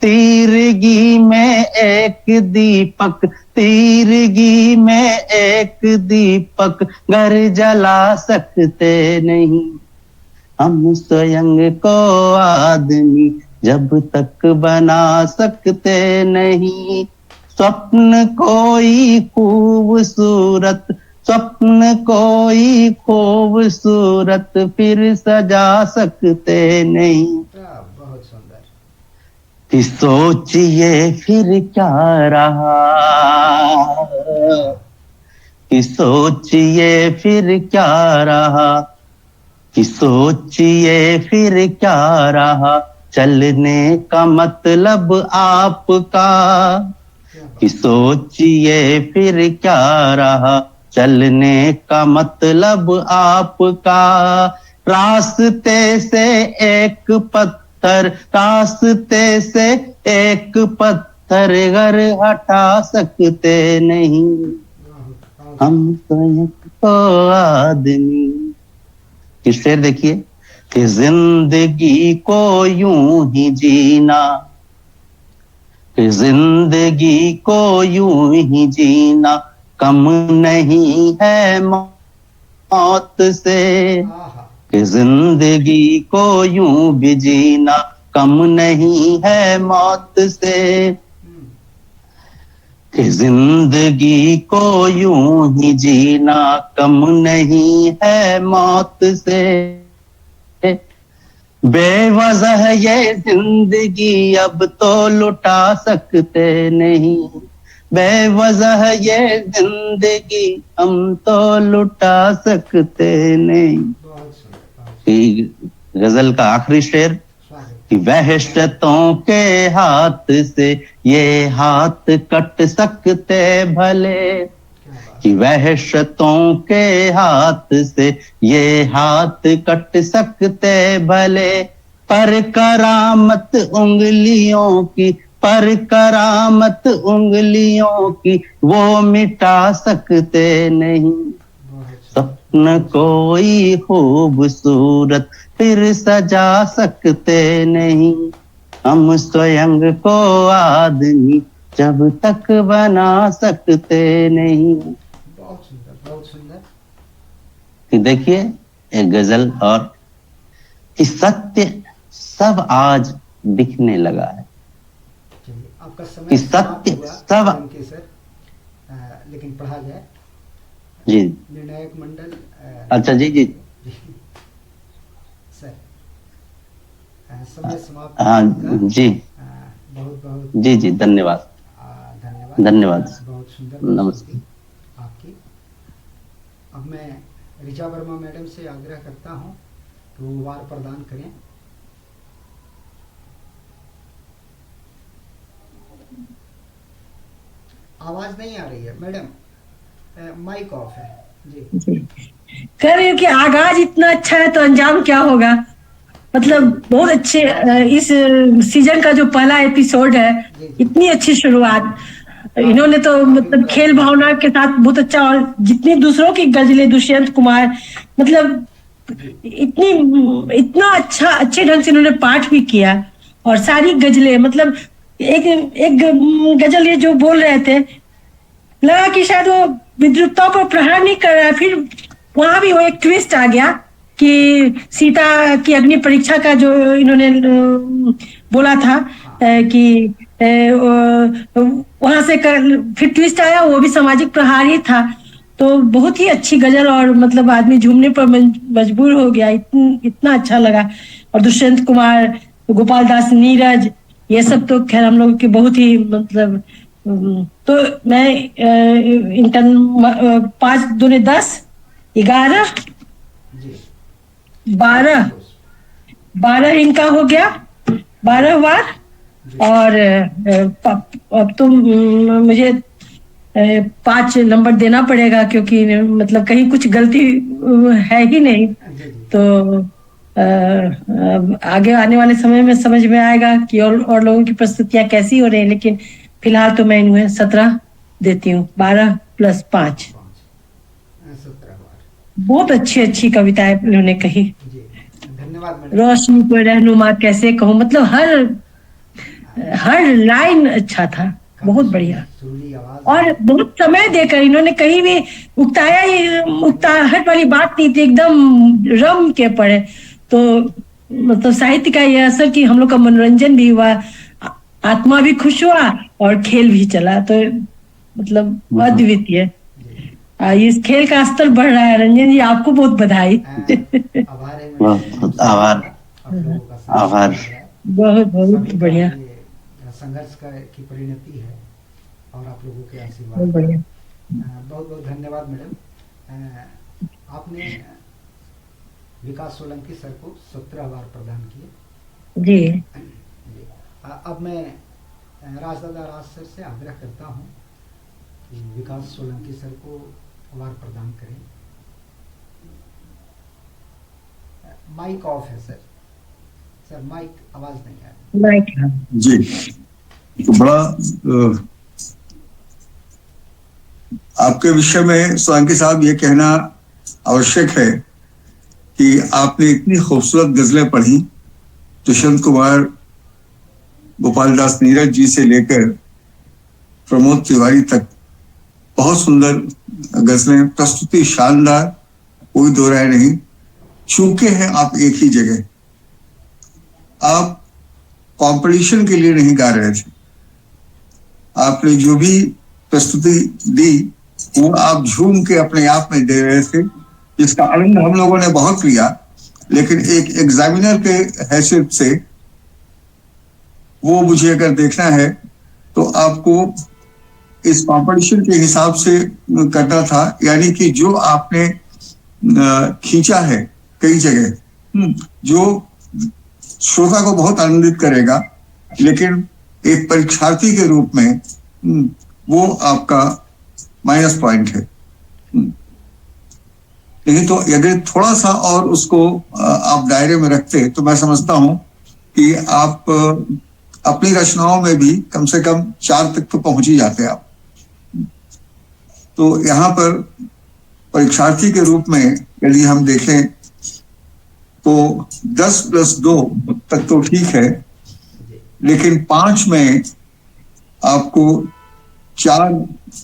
तीरगी में एक दीपक, तीरगी में एक दीपक घर जला सकते नहीं, हम स्वयं को आदमी जब तक बना सकते नहीं, स्वप्न कोई खूबसूरत, स्वप्न कोई खूबसूरत फिर सजा सकते नहीं, बहुत सुंदर। कि सोचिए फिर क्या रहा, कि सोचिए फिर क्या रहा, कि सोचिए फिर क्या रहा, चलने का मतलब आपका, कि सोचिए फिर क्या रहा, चलने का मतलब आपका, रास्ते से एक पत्थर, रास्ते से एक पत्थर घर हटा सकते नहीं, हम स्वयं को आदमी। कि शेर देखिए कि जिंदगी को यूं ही जीना, कि जिंदगी को यूं ही जीना कम नहीं है मौत से, कि जिंदगी को यूं भी जीना कम नहीं है मौत से, कि जिंदगी को यूं ही जीना कम नहीं है मौत से, बेवजह ये जिंदगी अब तो लुटा सकते नहीं, बेवजह ये जिंदगी हम तो लुटा सकते नहीं। गजल का आखिरी शेर कि वहशतों के हाथ से ये हाथ कट सकते भले, कि वहशतों के हाथ से ये हाथ कट सकते भले, पर करामत उंगलियों की, पर करामत उंगलियों की वो मिटा सकते नहीं, स्वप्न कोई खूबसूरत फिर सजा सकते नहीं, हम स्वयं को आदमी जब तक बना सकते नहीं। बहुत सुंदर, बहुत सुंदर। कि देखिए एक गजल और कि सत्य सब आज दिखने लगा है, आपका समय कि सत्य सब, सर लेकिन पढ़ा जाए जी निर्णायक मंडल। अच्छा जी जी सर समय समाप्त। हाँ जी बहुत बहुत जी जी धन्यवाद धन्यवाद धन्यवाद बहुत सुंदर नमस्ते आपकी। अब मैं ऋचा वर्मा मैडम से आग्रह करता हूँ कि वो वार प्रदान करें। आवाज नहीं आ रही है मैडम, माइक ऑफ है जी। कह रही हूँ कि आगाज इतना अच्छा है तो अंजाम क्या होगा। मतलब बहुत अच्छे इस सीजन का जो पहला एपिसोड है, इतनी अच्छी शुरुआत इन्होंने तो मतलब खेल भावना के साथ बहुत अच्छा, और जितनी दूसरों की गजलें दुष्यंत कुमार मतलब इतना अच्छे ढंग से इन्होंने पाठ भी किया, और सारी गजलें मतलब एक एक गजल ये जो बोल रहे थे लगा कि शायद वो विद्रुपता को प्रहार नहीं कर रहा है, फिर वहां भी वो एक ट्विस्ट आ गया कि सीता की अग्नि परीक्षा का जो इन्होंने बोला था कि वहां से फिर ट्विस्ट आया, वो भी सामाजिक प्रहार ही था। तो बहुत ही अच्छी गजल, और मतलब आदमी झूमने पर मजबूर हो गया, इतना अच्छा लगा। और दुष्यंत कुमार, गोपाल दास, नीरज, ये सब तो खैर हम लोग के बहुत ही मतलब तो मैं इंटर्न 5 दूनी 10 11 12 इनका हो गया 12 बार। और अब तो मुझे 5 नंबर देना पड़ेगा क्योंकि मतलब कहीं कुछ गलती है ही नहीं। तो आगे आने वाले समय में समझ में आएगा कि और लोगों की प्रस्तुतियां कैसी हो रही है, लेकिन फिलहाल तो मैं इन्हें 17 देती हूँ। 12 + 5 17 बार। बहुत अच्छी अच्छी कविताएं उन्होंने कही। जी धन्यवाद मैडम। रोशनी को रहनुमा कैसे कहूँ, मतलब हर लाइन अच्छा था, बहुत बढ़िया। सुरीली आवाज और बहुत समय देकर इन्होंने कहीं भी उकताहट वाली बात नहीं थी, एकदम रम के पढ़े। तो मतलब साहित्य का यह असर कि हम लोग का मनोरंजन भी हुआ, आत्मा भी खुश हुआ और खेल भी चला, तो मतलब अद्वितीय। इस खेल का स्तर बढ़ रहा है। रंजन जी आपको बहुत बधाई। आभार है बहुत आभार। आप लोगों का साथ आभार। मिल रहा है। बहुत बहुत सभी का बढ़िया, ये संघर्ष की परिणति है और आप लोगों के बहुत आशीर्वाद। बढ़िया। बहुत बहुत धन्यवाद मैडम। आपने विकास सोलंकी सर को 17 बार प्रदान किए। जी अब मैं राजदादा राज सर से आग्रह करता हूं कि विकास सोलंकी सर को अवार्ड प्रदान करें। माइक ऑफ है सर। सर माइक आवाज नहीं आ रही। माइक। जी तो बड़ा आपके विषय में सोलंकी साहब ये कहना आवश्यक है कि आपने इतनी खूबसूरत गजलें पढ़ी, दुष्यंत कुमार, गोपाल दास नीरज जी से लेकर प्रमोद तिवारी तक बहुत सुंदर गजलें, प्रस्तुति शानदार, कोई दो राय नहीं। चूके हैं आप एक ही जगह, आप कंपटीशन के लिए नहीं गा रहे थे। आपने जो भी प्रस्तुति दी वो आप झूम के अपने आप में दे रहे थे, जिसका आनंद हम लोगों ने बहुत लिया। लेकिन एक एग्जामिनर के हैसियत से वो मुझे अगर देखना है तो आपको इस कंपटीशन के हिसाब से करना था, यानी कि जो आपने खींचा है कई जगह जो श्रोता को बहुत आनंदित करेगा, लेकिन एक परीक्षार्थी के रूप में वो आपका माइनस पॉइंट है। नहीं तो अगर थोड़ा सा और उसको आप दायरे में रखते तो मैं समझता हूं कि आप अपनी रचनाओं में भी कम से कम 4 तक तो पहुंच ही जाते आप। तो यहाँ पर परीक्षार्थी के रूप में यदि हम देखें तो 10+2 तक तो ठीक है, लेकिन 5 में आपको 4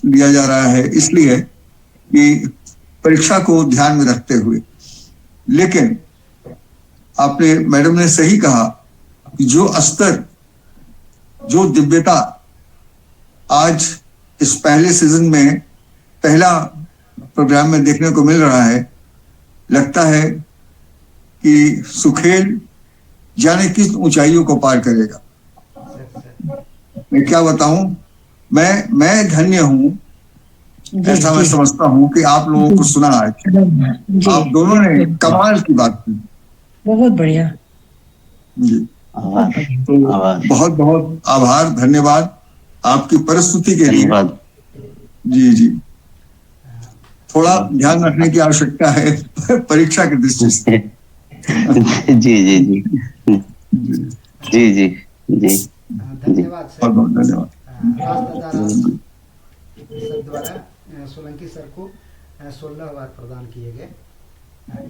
दिया जा रहा है, इसलिए कि परीक्षा को ध्यान में रखते हुए। लेकिन आपने, मैडम ने सही कहा कि जो स्तर, जो दिव्यता आज इस पहले सीजन में पहला प्रोग्राम में देखने को मिल रहा है, लगता है कि सुखेल जाने किस ऊंचाइयों को पार करेगा। मैं क्या बताऊं, मैं धन्य हूं, ऐसा मैं समझता हूं कि आप लोगों को सुना आज। आप दोनों ने कमाल की बात की, बहुत बढ़िया जी। तो बहुत बहुत आभार, धन्यवाद आपकी प्रस्तुति के लिए। जी जी, थोड़ा ध्यान रखने की आवश्यकता है परीक्षा की दृष्टि से। जी जी जी जी जी जी धन्यवाद सर। बहुत बहुत धन्यवाद। राजदादा सर द्वारा सोलंकी सर को 16 बार प्रदान किए गए।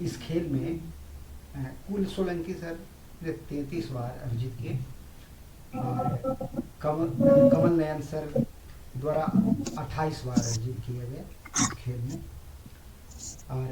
इस खेल में कुल सोलंकी सर ने 33 बार अर्जित किए और कमल नयन सर द्वारा 28 बार अर्जित किए गए इस खेल में।